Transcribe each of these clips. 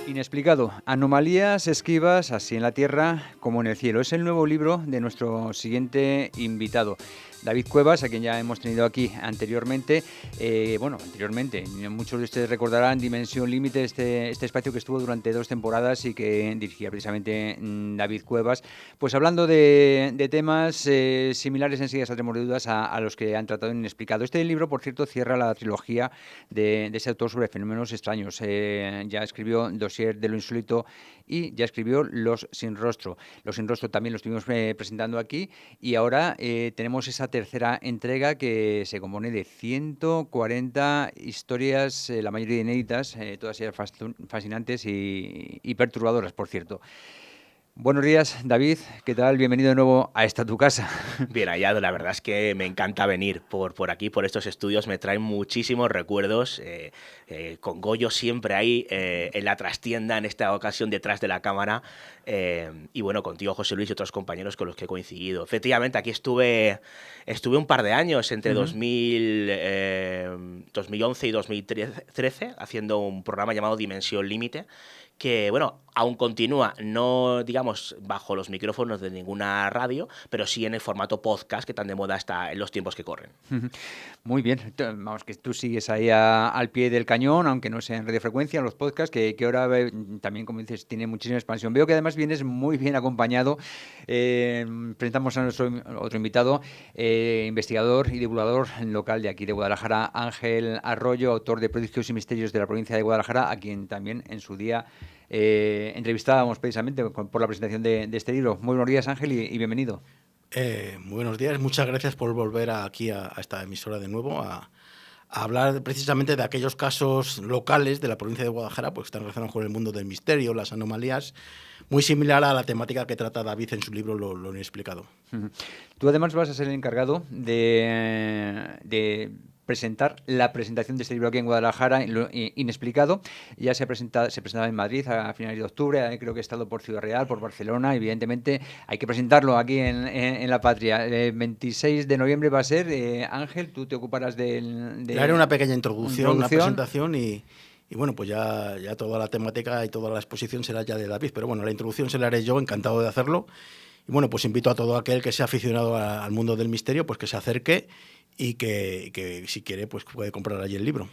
Inexplicado. Anomalías esquivas, así en la tierra como en el cielo. Es el nuevo libro de nuestro siguiente invitado, David Cuevas, a quien ya hemos tenido aquí anteriormente. Muchos de ustedes recordarán Dimensión Límite, este espacio que estuvo durante 2 temporadas y que dirigía precisamente David Cuevas. Pues hablando de temas similares, enseguida saldremos de dudas a los que han tratado en Inexplicado. Este libro, por cierto, cierra la trilogía de ese autor sobre fenómenos extraños. Ya escribió Dossier de lo insólito y ya escribió Los sin rostro. Los sin rostro también lo estuvimos presentando aquí y ahora tenemos esa tercera entrega que se compone de 140 historias, la mayoría inéditas, todas ellas fascinantes y perturbadoras, por cierto. Buenos días, David. ¿Qué tal? Bienvenido de nuevo a esta tu casa. Bien hallado, la verdad es que me encanta venir por aquí, por estos estudios, me traen muchísimos recuerdos, con Goyo siempre ahí en la trastienda, en esta ocasión detrás de la cámara, y bueno, contigo, José Luis, y otros compañeros con los que he coincidido. Efectivamente, aquí estuve un par de años, entre 2011 y 2013, haciendo un programa llamado Dimensión Límite, que, bueno, aún continúa, no, digamos, bajo los micrófonos de ninguna radio, pero sí en el formato podcast que tan de moda está en los tiempos que corren. Muy bien. Vamos, que tú sigues ahí al pie del cañón, aunque no sea en radiofrecuencia, en los podcasts, que ahora también, como dices, tiene muchísima expansión. Veo que además vienes muy bien acompañado. Presentamos a nuestro otro invitado, investigador y divulgador local de aquí de Guadalajara, Ángel Arroyo, autor de Prodigios y Misterios de la provincia de Guadalajara, a quien también en su día entrevistábamos precisamente por la presentación de este libro. Muy buenos días, Ángel, y bienvenido. Muy buenos días, muchas gracias por volver aquí a esta emisora de nuevo a hablar precisamente de aquellos casos locales de la provincia de Guadalajara, pues que están relacionados con el mundo del misterio, las anomalías, muy similar a la temática que trata David en su libro Lo Inexplicado. Tú además vas a ser el encargado de presentar la presentación de este libro aquí en Guadalajara, Inexplicado. Ya se presentaba en Madrid a finales de octubre, creo que ha estado por Ciudad Real, por Barcelona. Evidentemente hay que presentarlo aquí en la patria. El 26 de noviembre va a ser. Ángel, tú te ocuparás Le haré una pequeña introducción, una introducción. presentación y bueno, pues ya toda la temática y toda la exposición será ya de David, pero bueno, la introducción se la haré yo, encantado de hacerlo. Y bueno, pues invito a todo aquel que sea aficionado al mundo del misterio, pues que se acerque y que si quiere, pues puede comprar allí el libro.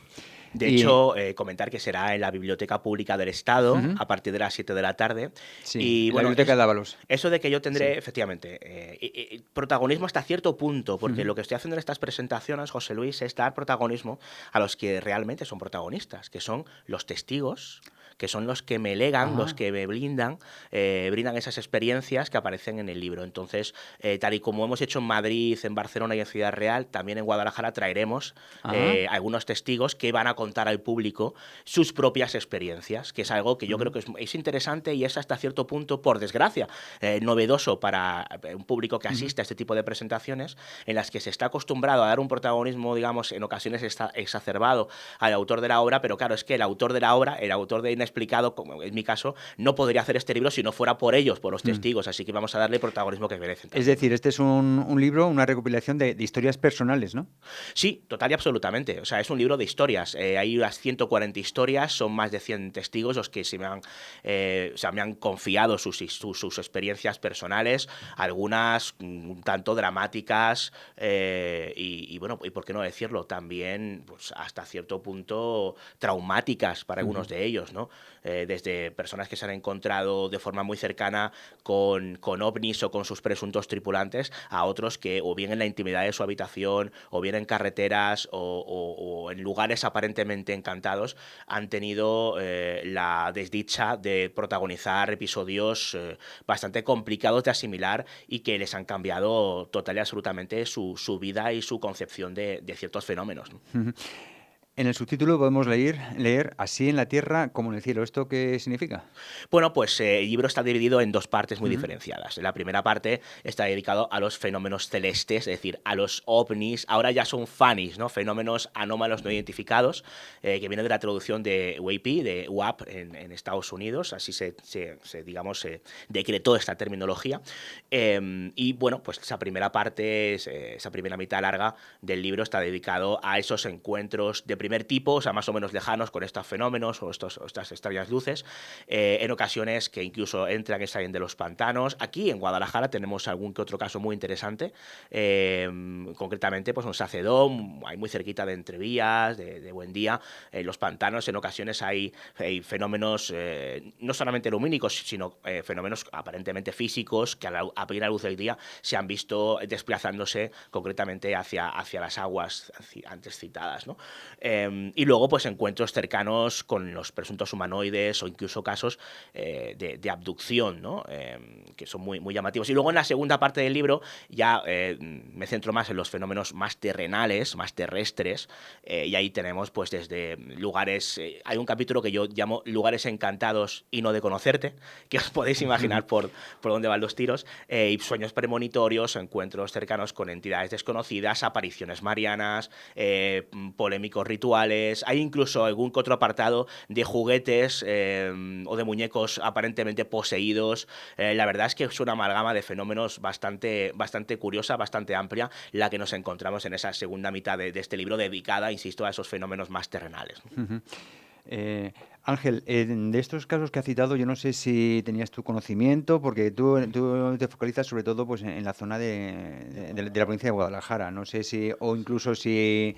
De hecho, comentar que será en la Biblioteca Pública del Estado a partir de las 7 de la tarde. Sí, y en bueno, la Biblioteca de Ábalos. Eso de que yo tendré, Sí. efectivamente, protagonismo hasta cierto punto, porque lo que estoy haciendo en estas presentaciones, José Luis, es dar protagonismo a los que realmente son protagonistas, que son los testigos, que son los que me legan, los que me brindan esas experiencias que aparecen en el libro. Entonces, tal y como hemos hecho en Madrid, en Barcelona y en Ciudad Real, también en Guadalajara traeremos algunos testigos que van a contar al público sus propias experiencias, que es algo que yo creo que es interesante y es hasta cierto punto, por desgracia, novedoso para un público que asiste a este tipo de presentaciones, en las que se está acostumbrado a dar un protagonismo, digamos, en ocasiones exacerbado al autor de la obra, pero claro, es que el autor de la obra, el autor de Inexplicado, como en mi caso, no podría hacer este libro si no fuera por ellos, por los testigos, así que vamos a darle protagonismo que merecen también. Es decir, este es un libro, una recopilación de historias personales, ¿no? Sí, total y absolutamente. O sea, es un libro de historias. Hay unas 140 historias, son más de 100 testigos los que me han confiado sus experiencias personales, algunas un tanto dramáticas y bueno, y por qué no decirlo, también pues, hasta cierto punto traumáticas para algunos de ellos, ¿no? Desde personas que se han encontrado de forma muy cercana con ovnis o con sus presuntos tripulantes, a otros que o bien en la intimidad de su habitación o bien en carreteras o en lugares aparentemente encantados han tenido la desdicha de protagonizar episodios bastante complicados de asimilar y que les han cambiado total y absolutamente su vida y su concepción de ciertos fenómenos, ¿no? En el subtítulo podemos leer así en la tierra como en el cielo. ¿Esto qué significa? Bueno, pues el libro está dividido en dos partes muy Ujú. diferenciadas. La primera parte está dedicado a los fenómenos celestes, es decir, a los ovnis, ahora ya son FANIs, ¿no? Fenómenos anómalos no identificados, que viene de la traducción de WAP, de WAP en Estados Unidos, así digamos, se decretó esta terminología. Y bueno, pues esa primera parte, esa primera mitad larga del libro está dedicado a esos encuentros de primer tipo, o sea, más o menos lejanos con estos fenómenos o estas extrañas luces, en ocasiones que incluso entran y salen de los pantanos. Aquí en Guadalajara tenemos algún que otro caso muy interesante, concretamente pues un Sacedón, hay muy cerquita de Entrevías, de Buendía, en los pantanos en ocasiones hay fenómenos no solamente lumínicos, sino fenómenos aparentemente físicos que a plena luz del día se han visto desplazándose concretamente hacia las aguas antes citadas, ¿no? Y luego, pues encuentros cercanos con los presuntos humanoides o incluso casos de abducción, ¿no? Que son muy llamativos. Y luego en la segunda parte del libro ya me centro más en los fenómenos más terrenales, más terrestres, y ahí tenemos pues desde lugares, hay un capítulo que yo llamo lugares encantados y no de conocerte, que os podéis imaginar por dónde van los tiros, y sueños premonitorios, encuentros cercanos con entidades desconocidas, apariciones marianas, polémicos rituales. Hay incluso algún que otro apartado de juguetes o de muñecos aparentemente poseídos. La verdad es que es una amalgama de fenómenos bastante curiosa, bastante amplia, la que nos encontramos en esa segunda mitad de este libro, dedicada, insisto, a esos fenómenos más terrenales. Ujú. Ángel, de estos casos que has citado, yo no sé si tenías tu conocimiento, porque tú te focalizas sobre todo pues, en la zona de la provincia de Guadalajara. No sé si, o incluso si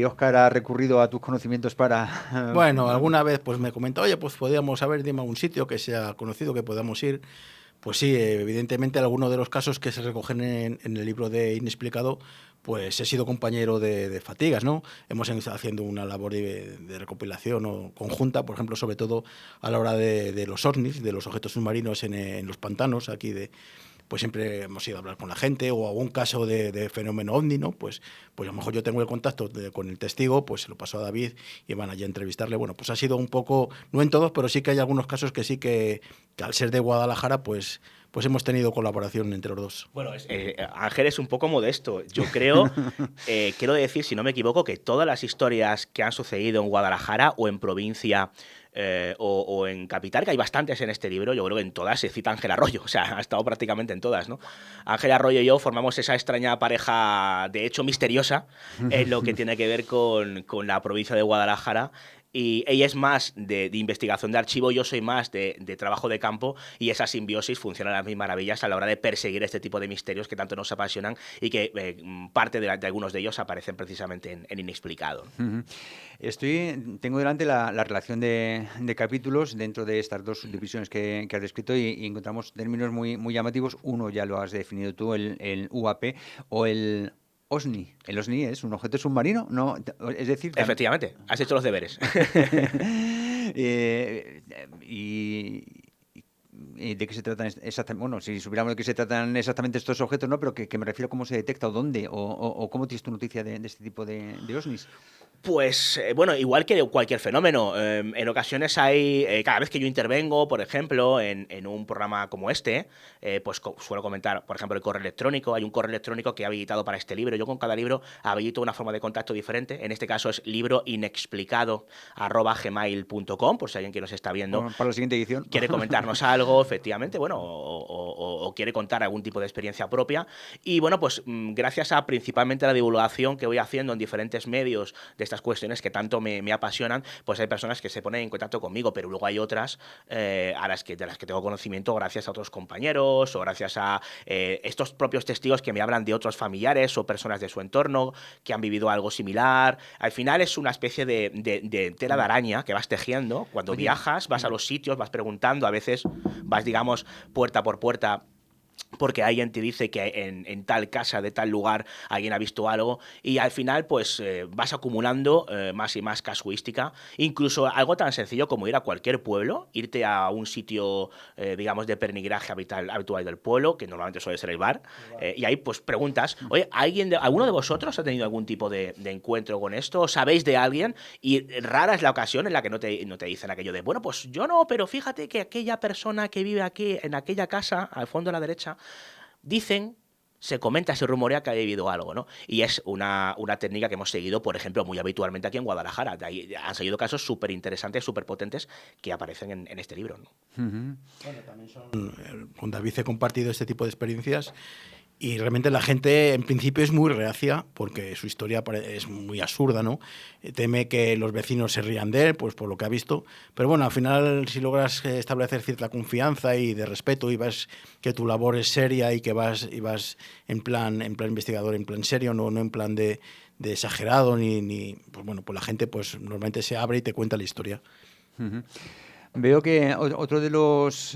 Óscar ha recurrido a tus conocimientos para... Bueno, alguna vez pues me comentó, oye, pues podríamos, a ver, dime algún sitio que sea conocido, que podamos ir. Pues sí, evidentemente algunos de los casos que se recogen en el libro de Inexplicado, pues he sido compañero de fatigas, ¿no? Hemos estado haciendo una labor de recopilación o conjunta, por ejemplo, sobre todo a la hora de los ovnis, de los objetos submarinos en los pantanos aquí pues siempre hemos ido a hablar con la gente o algún caso de fenómeno ovni, ¿no? Pues a lo mejor yo tengo el contacto con el testigo, pues se lo paso a David y van allí a entrevistarle. Bueno, pues ha sido un poco, no en todos, pero sí que hay algunos casos que sí que al ser de Guadalajara, pues hemos tenido colaboración entre los dos. Bueno, Ángel es un poco modesto. Yo creo, quiero decir, si no me equivoco, que todas las historias que han sucedido en Guadalajara o en provincia o en capital, que hay bastantes en este libro, yo creo que en todas se cita Ángel Arroyo, o sea, ha estado prácticamente en todas, ¿no? Ángel Arroyo y yo formamos esa extraña pareja, de hecho misteriosa, en lo que tiene que ver con la provincia de Guadalajara. Y ella es más de investigación de archivo, yo soy más de trabajo de campo, y esa simbiosis funciona a las mil maravillas a la hora de perseguir este tipo de misterios que tanto nos apasionan y que parte de algunos de ellos aparecen precisamente en Inexplicado. Ujú. Tengo delante la relación de capítulos dentro de estas dos subdivisiones que has descrito y encontramos términos muy llamativos. Uno ya lo has definido tú, el UAP o el OSNI. ¿El OSNI es un objeto submarino? No, es decir... Efectivamente, has hecho los deberes. Eh, y, ¿Y de qué se tratan exactamente? Bueno, si supiéramos de qué se tratan exactamente estos objetos, ¿no? Pero que me refiero a cómo se detecta o dónde, o cómo tienes tu noticia de este tipo de OSNIs. Pues bueno, igual que cualquier fenómeno, en ocasiones hay, cada vez que yo intervengo, por ejemplo, en un programa como este, pues suelo comentar, por ejemplo, el correo electrónico. Hay un correo electrónico que he habilitado para este libro. Yo con cada libro habilito una forma de contacto diferente. En este caso es libroinexplicado@gmail.com, por si alguien que nos está viendo para la siguiente edición quiere comentarnos algo, efectivamente, bueno, o quiere contar algún tipo de experiencia propia. Y bueno, pues gracias a principalmente la divulgación que voy haciendo en diferentes medios de estas cuestiones que tanto me apasionan, pues hay personas que se ponen en contacto conmigo, pero luego hay otras de las que tengo conocimiento gracias a otros compañeros o gracias a estos propios testigos que me hablan de otros familiares o personas de su entorno que han vivido algo similar. Al final es una especie de tela de araña que vas tejiendo. Cuando viajas, vas a los sitios, vas preguntando, a veces vas, digamos, puerta por puerta porque alguien te dice que en tal casa de tal lugar alguien ha visto algo, y al final pues vas acumulando más y más casuística, incluso algo tan sencillo como ir a cualquier pueblo, irte a un sitio, digamos, de pernigraje habitual del pueblo, que normalmente suele ser el bar, y ahí pues preguntas, oye, ¿alguno de vosotros ha tenido algún tipo de encuentro con esto? ¿Sabéis de alguien? Y rara es la ocasión en la que no te dicen aquello de, bueno, pues yo no, pero fíjate que aquella persona que vive aquí, en aquella casa, al fondo a la derecha, dicen, se comenta, se rumorea que ha vivido algo, ¿no? Y es una técnica que hemos seguido, por ejemplo, muy habitualmente aquí en Guadalajara. De ahí han salido casos súper interesantes, súper potentes, que aparecen en este libro, ¿no? Bueno, también con David he compartido este tipo de experiencias. Y realmente la gente, en principio, es muy reacia porque su historia es muy absurda, ¿no? Teme que los vecinos se rían de él, pues por lo que ha visto. Pero bueno, al final, si logras establecer cierta confianza y de respeto y ves que tu labor es seria y que vas en plan investigador, en plan serio, no en plan de exagerado, pues bueno, pues la gente pues normalmente se abre y te cuenta la historia. Veo que otro de los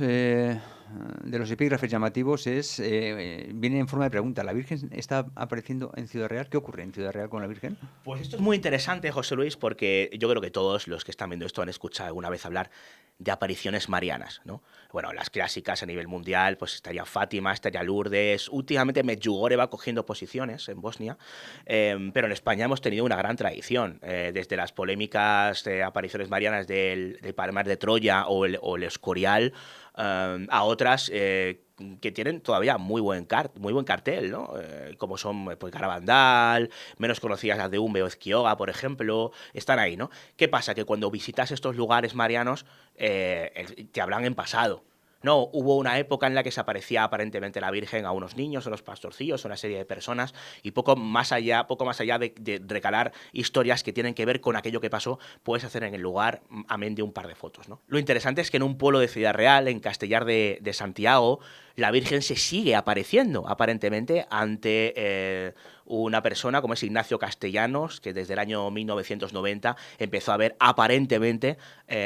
epígrafes llamativos viene en forma de pregunta. ¿La Virgen está apareciendo en Ciudad Real? ¿Qué ocurre en Ciudad Real con la Virgen? Pues esto es muy interesante, José Luis, porque yo creo que todos los que están viendo esto han escuchado alguna vez hablar de apariciones marianas, ¿no? Bueno, las clásicas a nivel mundial, pues estaría Fátima, estaría Lourdes. Últimamente Medjugorje va cogiendo posiciones en Bosnia, pero en España hemos tenido una gran tradición, desde las polémicas apariciones marianas del Palmar de Troya o el Escorial, a otras que tienen todavía muy buen cartel, ¿no? Como son pues, Garabandal, menos conocidas las de Umbe o Ezquioga, por ejemplo, están ahí, ¿no? ¿Qué pasa? Que cuando visitas estos lugares marianos te hablan en pasado. No, hubo una época en la que se aparecía aparentemente la Virgen a unos niños, a unos pastorcillos, a una serie de personas, y poco más allá de recalar historias que tienen que ver con aquello que pasó, puedes hacer en el lugar, amén de un par de fotos, ¿no? Lo interesante es que en un pueblo de Ciudad Real, en Castellar de Santiago, la Virgen se sigue apareciendo, aparentemente, ante una persona como es Ignacio Castellanos, que desde el año 1990 empezó a ver aparentemente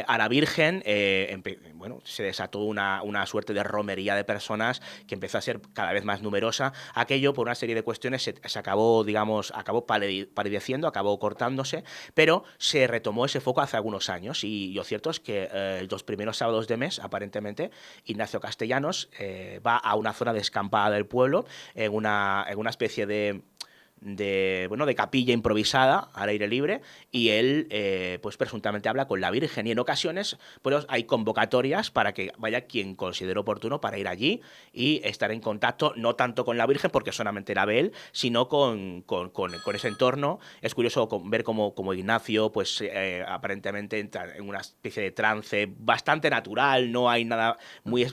a la Virgen. Bueno, se desató una suerte de romería de personas que empezó a ser cada vez más numerosa. Aquello, por una serie de cuestiones, se acabó, digamos, palideciendo, acabó cortándose, pero se retomó ese foco hace algunos años. Y lo cierto es que los primeros sábados de mes, aparentemente, Ignacio Castellanos va a una zona descampada del pueblo, en una especie de capilla improvisada al aire libre, y él pues presuntamente habla con la Virgen, y en ocasiones pues hay convocatorias para que vaya quien considere oportuno para ir allí y estar en contacto, no tanto con la Virgen porque solamente la ve él, sino con ese entorno. Es curioso ver cómo Ignacio pues aparentemente entra en una especie de trance bastante natural, no hay nada muy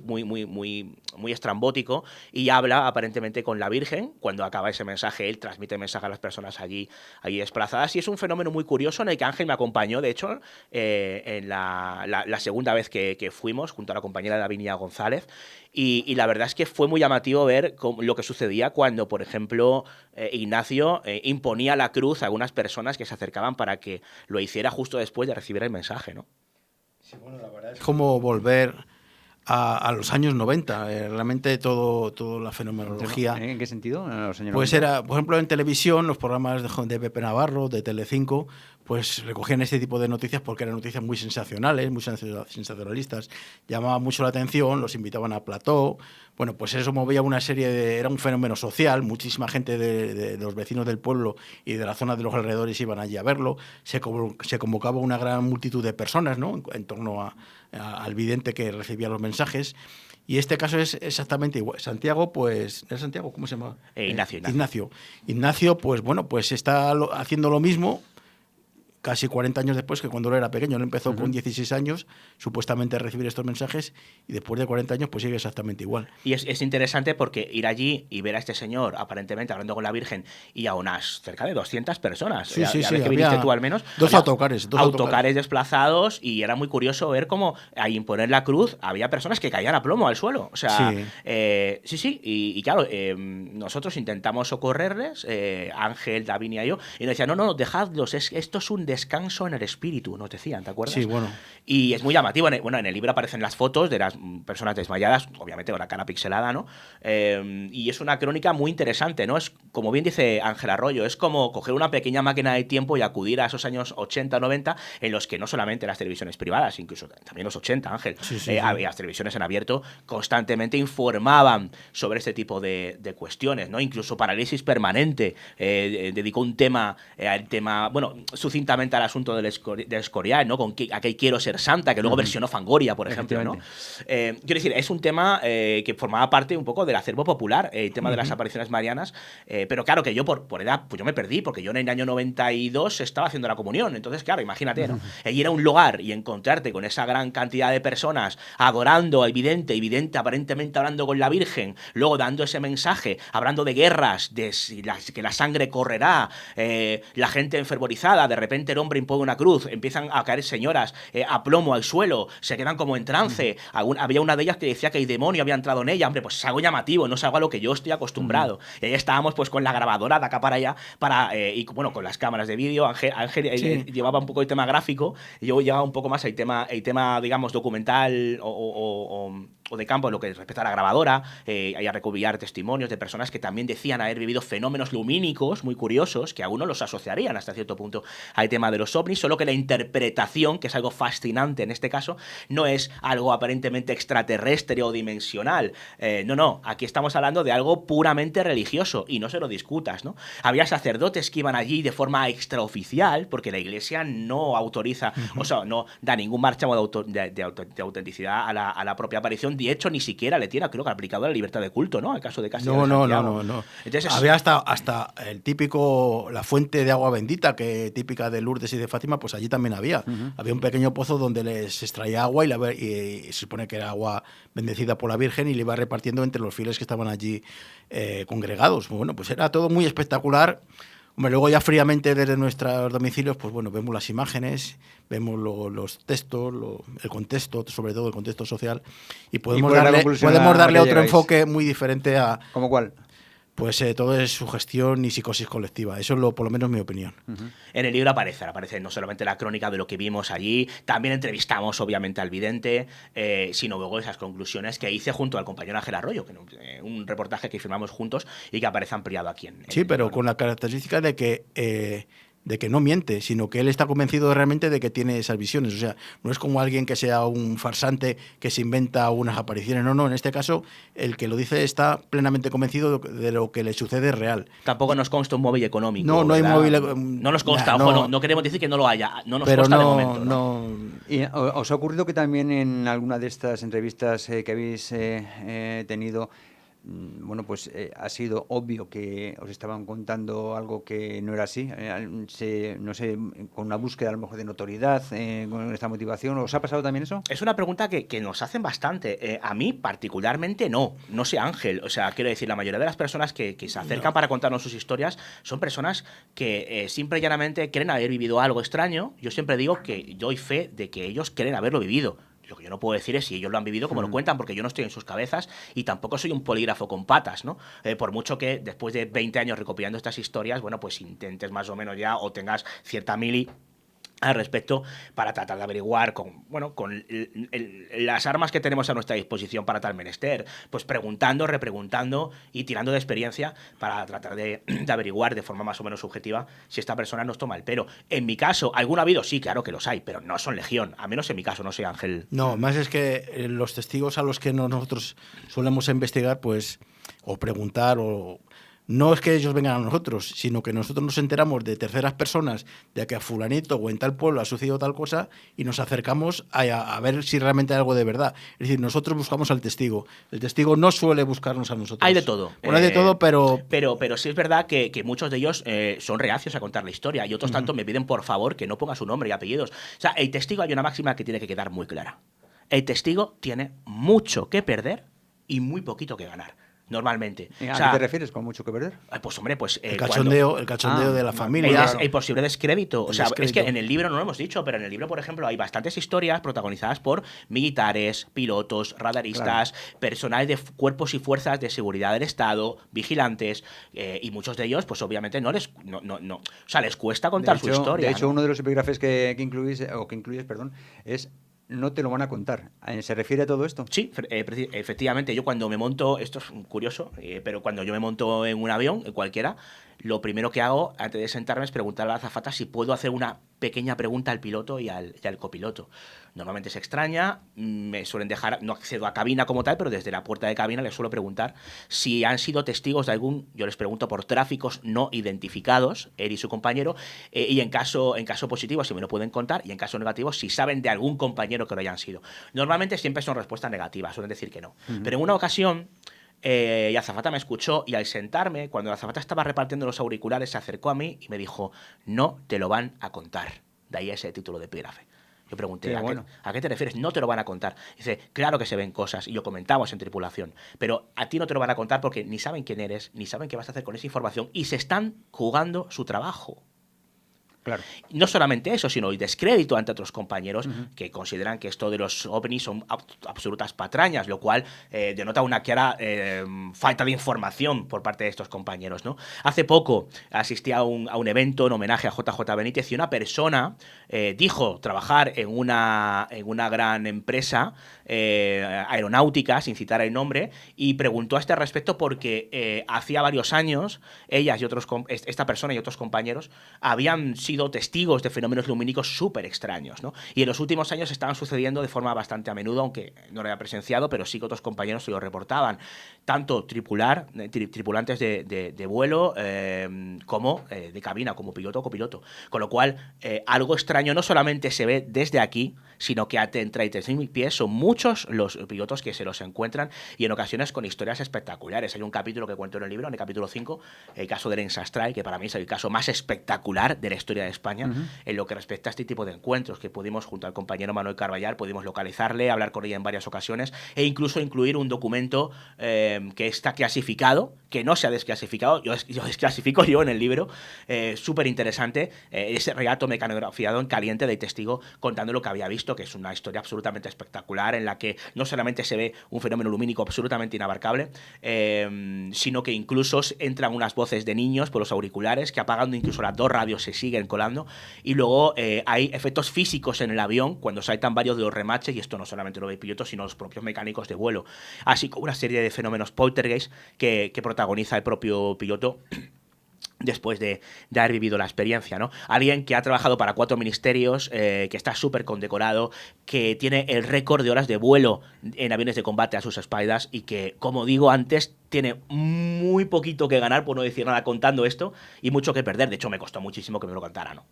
estrambótico, y habla aparentemente con la Virgen. Cuando acaba ese mensaje, él transmite mensaje a las personas allí desplazadas, y es un fenómeno muy curioso en el que Ángel me acompañó, de hecho, en la segunda vez que fuimos, junto a la compañera Davinia González, y la verdad es que fue muy llamativo ver lo que sucedía cuando, por ejemplo, Ignacio imponía la cruz a algunas personas que se acercaban para que lo hiciera justo después de recibir el mensaje, ¿no? Sí, bueno, la verdad es como volver a los años 90, realmente toda la fenomenología. ¿En qué sentido? ¿En los años pues 90? era, por ejemplo, en televisión, los programas de Pepe Navarro, de Telecinco, pues recogían este tipo de noticias porque eran noticias muy sensacionales, muy sensacionalistas, llamaban mucho la atención, los invitaban a plató. Bueno, pues eso movía una serie era un fenómeno social, muchísima gente de los vecinos del pueblo y de la zona de los alrededores iban allí a verlo, se convocaba una gran multitud de personas, ¿no?, en torno al vidente que recibía los mensajes. Y este caso es exactamente igual. Santiago, pues... ¿Es Santiago? ¿Cómo se llama? Ignacio, pues bueno, pues está haciendo lo mismo casi 40 años después que cuando él era pequeño. Él empezó con 16 años, supuestamente, a recibir estos mensajes, y después de 40 años pues sigue exactamente igual. Y es interesante porque ir allí y ver a este señor aparentemente hablando con la Virgen y a unas cerca de 200 personas. Sí, que viniste tú al menos. Dos autocares desplazados, y era muy curioso ver cómo al imponer la cruz había personas que caían a plomo al suelo. O sea, y claro, nosotros intentamos socorrerles, Ángel, Davinia y yo, y nos decían, no, dejadlos, esto es un descanso en el espíritu, nos decían, ¿te acuerdas? Sí, bueno. Y es muy llamativo. En el libro aparecen las fotos de las personas desmayadas, obviamente con la cara pixelada, ¿no? Y es una crónica muy interesante, ¿no? Es, como bien dice Ángel Arroyo, es como coger una pequeña máquina de tiempo y acudir a esos años 80, 90, en los que no solamente las televisiones privadas, incluso también los 80, Ángel, las televisiones en abierto constantemente informaban sobre este tipo de cuestiones, ¿no? Incluso Parálisis Permanente dedicó un tema al tema, bueno, sucintamente al asunto del Escorial, ¿no? Con aquel Quiero ser santa, que luego versionó Fangoria, por ejemplo, ¿no? Quiero decir, es un tema que formaba parte un poco del acervo popular, el tema de las apariciones marianas, pero claro que yo por edad, pues yo me perdí, porque yo en el año 92 estaba haciendo la comunión, entonces claro, imagínate, ¿no? Ir a un lugar y encontrarte con esa gran cantidad de personas adorando al vidente, aparentemente hablando con la Virgen, luego dando ese mensaje, hablando de guerras, de que la sangre correrá, la gente enfervorizada, de repente el hombre impone una cruz, empiezan a caer señoras a plomo al suelo, se quedan como en trance. Había una de ellas que decía que el demonio había entrado en ella. Hombre, pues es algo llamativo, no es algo a lo que yo estoy acostumbrado. Y ahí estábamos pues con la grabadora de acá para allá, y bueno, con las cámaras de vídeo. Ángel llevaba un poco el tema gráfico, y yo llevaba un poco más el tema digamos, documental o de campo en lo que respecta a la grabadora, y a recopilar testimonios de personas que también decían haber vivido fenómenos lumínicos muy curiosos, que algunos los asociarían hasta cierto punto al tema de los ovnis, solo que la interpretación, que es algo fascinante en este caso, no es algo aparentemente extraterrestre o dimensional. No, aquí estamos hablando de algo puramente religioso, y no se lo discutas, ¿no? Había sacerdotes que iban allí de forma extraoficial, porque la Iglesia no autoriza, o sea, no da ningún marchamo de autenticidad a la propia aparición. De hecho, ni siquiera le tiene, creo que, aplicado la libertad de culto, ¿no? El caso de Castellano. No. Entonces, había hasta el típico, la fuente de agua bendita, que típica de Lourdes y de Fátima, pues allí también había. Había un pequeño pozo donde les extraía agua y se supone que era agua bendecida por la Virgen, y le iba repartiendo entre los fieles que estaban allí congregados. Bueno, pues era todo muy espectacular. Hombre, luego ya fríamente desde nuestros domicilios, pues bueno, vemos las imágenes, vemos los textos, el contexto, sobre todo el contexto social, y podemos darle otro enfoque muy diferente a... ¿Cómo cuál? Pues todo es sugestión y psicosis colectiva. Eso es por lo menos mi opinión. En el libro aparece no solamente la crónica de lo que vimos allí, también entrevistamos obviamente al vidente, sino luego esas conclusiones que hice junto al compañero Ángel Arroyo, que un reportaje que firmamos juntos y que aparece ampliado aquí en sí, pero con la característica de que no miente, sino que él está convencido realmente de que tiene esas visiones. O sea, no es como alguien que sea un farsante que se inventa unas apariciones. No, en este caso, el que lo dice está plenamente convencido de lo que le sucede es real. Tampoco nos consta un móvil económico. No hay móvil. No nos consta, no queremos decir que no lo haya, no nos consta de momento. No. ¿Y os ha ocurrido que también en alguna de estas entrevistas que habéis tenido, bueno, pues ha sido obvio que os estaban contando algo que no era así? No sé, con una búsqueda a lo mejor de notoriedad, con esta motivación. ¿Os ha pasado también eso? Es una pregunta que nos hacen bastante. A mí particularmente no sé, Ángel. O sea, quiero decir, la mayoría de las personas que se acercan para contarnos sus historias son personas que simple y llanamente creen haber vivido algo extraño. Yo siempre digo que doy fe de que ellos creen haberlo vivido. Lo que yo no puedo decir es si ellos lo han vivido como lo cuentan, porque yo no estoy en sus cabezas y tampoco soy un polígrafo con patas, ¿no? Por mucho que después de 20 años recopilando estas historias, bueno, pues intentes más o menos ya o tengas cierta mili al respecto para tratar de averiguar con las armas que tenemos a nuestra disposición para tal menester, pues preguntando, repreguntando y tirando de experiencia para tratar de averiguar de forma más o menos subjetiva si esta persona nos toma el pelo. En mi caso, ¿alguno ha habido? Sí, claro que los hay, pero no son legión, a menos en mi caso, no sé, Ángel. No, más es que los testigos a los que nosotros solemos investigar, pues, o preguntar o... No es que ellos vengan a nosotros, sino que nosotros nos enteramos de terceras personas de que a fulanito o en tal pueblo ha sucedido tal cosa y nos acercamos a ver si realmente hay algo de verdad. Es decir, nosotros buscamos al testigo. El testigo no suele buscarnos a nosotros. Hay de todo. Bueno, hay de todo, pero sí es verdad que muchos de ellos son reacios a contar la historia y otros tanto me piden por favor que no ponga su nombre y apellidos. O sea, el testigo, hay una máxima que tiene que quedar muy clara. El testigo tiene mucho que perder y muy poquito que ganar. normalmente. ¿A qué te refieres con mucho que perder? Pues hombre, pues... el cachondeo de la familia. El posible descrédito. O sea, descrédito. es que en el libro no lo hemos dicho, pero en el libro, por ejemplo, hay bastantes historias protagonizadas por militares, pilotos, radaristas, personal de cuerpos y fuerzas de seguridad del Estado, vigilantes, y muchos de ellos, pues obviamente les cuesta contar su historia. De hecho, ¿no? uno de los epígrafes que incluyes, es no te lo van a contar. ¿Se refiere a todo esto? Sí, efectivamente. Yo cuando me monto, esto es curioso, pero cuando yo me monto en un avión, en cualquiera, lo primero que hago antes de sentarme es preguntarle a la azafata si puedo hacer una pequeña pregunta al piloto y al copiloto. Normalmente se extraña, me suelen dejar, no accedo a cabina como tal, pero desde la puerta de cabina les suelo preguntar si han sido testigos de algún, yo les pregunto por tráficos no identificados, él y su compañero, y en caso positivo, si me lo pueden contar, y en caso negativo, si saben de algún compañero que lo hayan sido. Normalmente siempre son respuestas negativas, suelen decir que no. Pero en una ocasión... y azafata me escuchó y al sentarme, cuando la azafata estaba repartiendo los auriculares, se acercó a mí y me dijo, no te lo van a contar. De ahí ese título de epígrafe. Yo pregunté, ¿a qué te refieres? No te lo van a contar. Dice, claro que se ven cosas, y lo comentamos en tripulación, pero a ti no te lo van a contar porque ni saben quién eres, ni saben qué vas a hacer con esa información, y se están jugando su trabajo. Claro. No solamente eso, sino el descrédito ante otros compañeros que consideran que esto de los ovnis son absolutas patrañas, lo cual denota una clara falta de información por parte de estos compañeros, ¿no? Hace poco asistí a un evento en homenaje a JJ Benítez y una persona dijo trabajar en una gran empresa aeronáutica, sin citar el nombre, y preguntó a este respecto porque hacía varios años ellas y esta persona y otros compañeros habían sido testigos de fenómenos lumínicos súper extraños, ¿no? Y en los últimos años estaban sucediendo de forma bastante a menudo, aunque no lo había presenciado, pero sí que otros compañeros se lo reportaban. Tanto tripulantes de vuelo como de cabina, como piloto o copiloto. Con lo cual, algo extraño no solamente se ve desde aquí, sino que a 33.000 pies son muchos los pilotos que se los encuentran y en ocasiones con historias espectaculares. Hay un capítulo que cuento en el libro, en el capítulo 5, el caso del Ensastral, que para mí es el caso más espectacular de la historia de España en lo que respecta a este tipo de encuentros, que pudimos, junto al compañero Manuel Carballar, pudimos localizarle, hablar con ella en varias ocasiones e incluso incluir un documento que está clasificado, que no se ha desclasificado, yo desclasifico yo en el libro, súper interesante, ese relato mecanografiado en caliente del testigo contando lo que había visto, que es una historia absolutamente espectacular en la que no solamente se ve un fenómeno lumínico absolutamente inabarcable, sino que incluso entran unas voces de niños por los auriculares que apagando incluso las dos radios se siguen colando, y luego hay efectos físicos en el avión cuando saltan varios de los remaches, y esto no solamente lo ve el piloto sino los propios mecánicos de vuelo, así como una serie de fenómenos poltergeist que protagoniza el propio piloto después de haber vivido la experiencia, ¿no? Alguien que ha trabajado para 4 ministerios, que está súper condecorado, que tiene el récord de horas de vuelo en aviones de combate a sus espaldas y que, como digo antes, tiene muy poquito que ganar, por no decir nada, contando esto y mucho que perder. De hecho, me costó muchísimo que me lo contara, ¿no?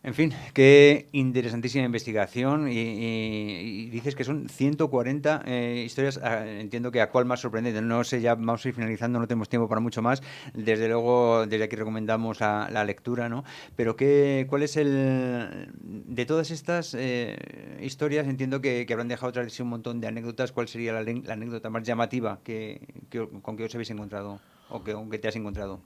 En fin, qué interesantísima investigación y dices que son 140 historias, entiendo que a cuál más sorprendente, no sé, ya vamos a ir finalizando, no tenemos tiempo para mucho más, desde luego desde aquí recomendamos la lectura, ¿no? Pero ¿cuál es de todas estas historias, entiendo que habrán dejado tras de sí un montón de anécdotas, ¿cuál sería la anécdota más llamativa con que os habéis encontrado o con que te has encontrado?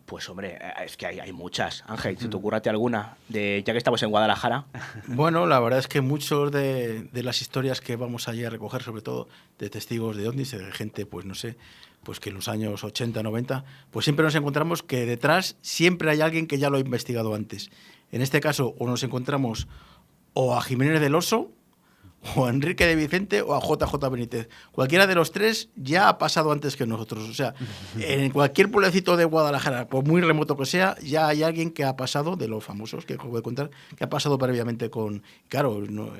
Pues hombre, es que hay muchas. Ángel, ¿se te ocurre alguna? Ya que estamos en Guadalajara. Bueno, la verdad es que muchos de las historias que vamos allí a recoger, sobre todo de testigos de ovnis, de gente, pues no sé, pues que en los años 80, 90, pues siempre nos encontramos que detrás siempre hay alguien que ya lo ha investigado antes. En este caso, o nos encontramos o a Jiménez del Oso, o a Enrique de Vicente o a JJ Benítez. Cualquiera de los tres ya ha pasado antes que nosotros. O sea, en cualquier pueblecito de Guadalajara, por muy remoto que sea, ya hay alguien que ha pasado, de los famosos que voy a contar, que ha pasado previamente con... Claro, no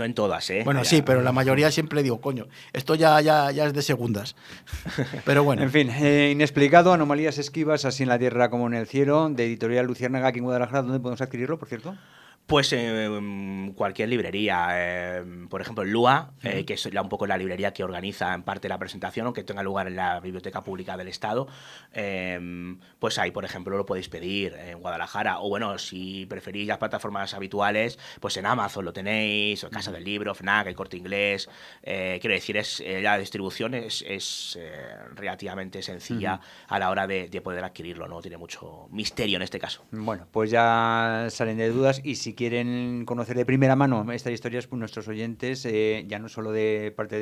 en todas, ¿eh? Bueno, sí, pero la mayoría siempre digo, coño, esto ya es de segundas. Pero bueno. En fin, inexplicado, anomalías esquivas, así en la tierra como en el cielo, de Editorial Luciérnaga aquí en Guadalajara. ¿Dónde podemos adquirirlo, por cierto? Pues cualquier librería, por ejemplo Lua, que es un poco la librería que organiza en parte la presentación, aunque tenga lugar en la Biblioteca Pública del Estado, pues ahí, por ejemplo, lo podéis pedir en Guadalajara, o bueno, si preferís las plataformas habituales, pues en Amazon lo tenéis, o en Casa del Libro, FNAC, El Corte Inglés. Quiero decir, la distribución es relativamente sencilla a la hora de poder adquirirlo, no tiene mucho misterio en este caso. Bueno, pues ya salen de dudas, y si quieren conocer de primera mano estas historias, pues nuestros oyentes, ya no solo de parte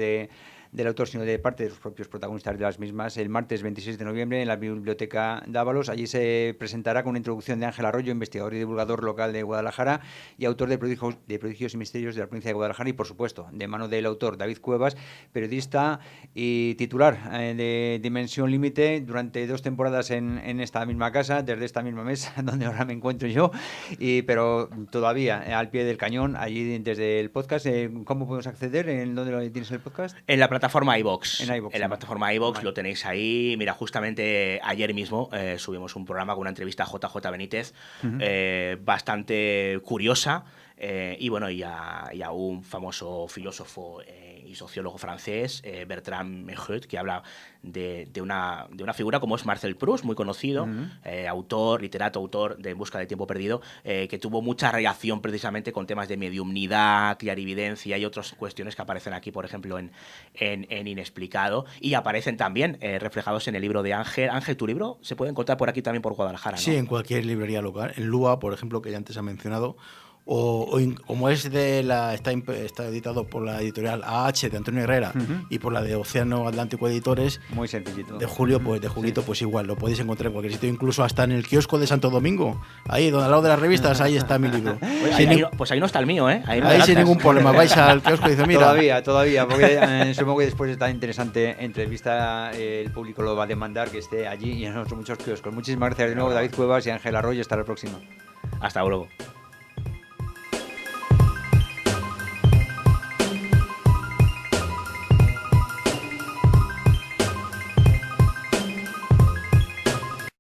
del autor, sino de parte de los propios protagonistas de las mismas, el martes 26 de noviembre en la Biblioteca Dávalos. Allí se presentará con una introducción de Ángel Arroyo, investigador y divulgador local de Guadalajara y autor de Prodigios y Misterios de la provincia de Guadalajara, y por supuesto de mano del autor David Cuevas, periodista y titular de Dimensión Límite durante 2 temporadas en esta misma casa, desde esta misma mesa donde ahora me encuentro yo, pero todavía al pie del cañón, allí desde el podcast. ¿Cómo podemos acceder? ¿En dónde tienes el podcast? En la plataforma iVoox. En la plataforma iVoox lo tenéis ahí. Mira, justamente ayer mismo subimos un programa con una entrevista a JJ Benítez, bastante curiosa, y bueno, y a un famoso filósofo y sociólogo francés, Bertrand Mejeut, que habla de una figura como es Marcel Proust, muy conocido, literato, autor de En busca del tiempo perdido, que tuvo mucha relación precisamente con temas de mediumnidad, clarividencia y otras cuestiones que aparecen aquí, por ejemplo, en Inexplicado, y aparecen también reflejados en el libro de Ángel. Ángel, tu libro se puede encontrar por aquí también, por Guadalajara, ¿no? Sí, en cualquier librería local. En Lua, por ejemplo, que ya antes ha mencionado, como es está editado por la editorial AH de Antonio Herrera y por la de Océano Atlántico Editores, muy sencillito. De Julio, pues de Julito, pues igual, lo podéis encontrar en cualquier sitio, incluso hasta en el kiosco de Santo Domingo, ahí donde al lado de las revistas, ahí está mi libro. Oye, pues ahí no está el mío, ¿eh? Ahí sin ningún problema, vais al kiosco y dices, mira. Todavía, porque supongo que después de esta interesante entrevista el público lo va a demandar que esté allí y en muchos kioscos. Muchísimas gracias de nuevo, David Cuevas y Ángel Arroyo. Hasta la próxima. Hasta luego.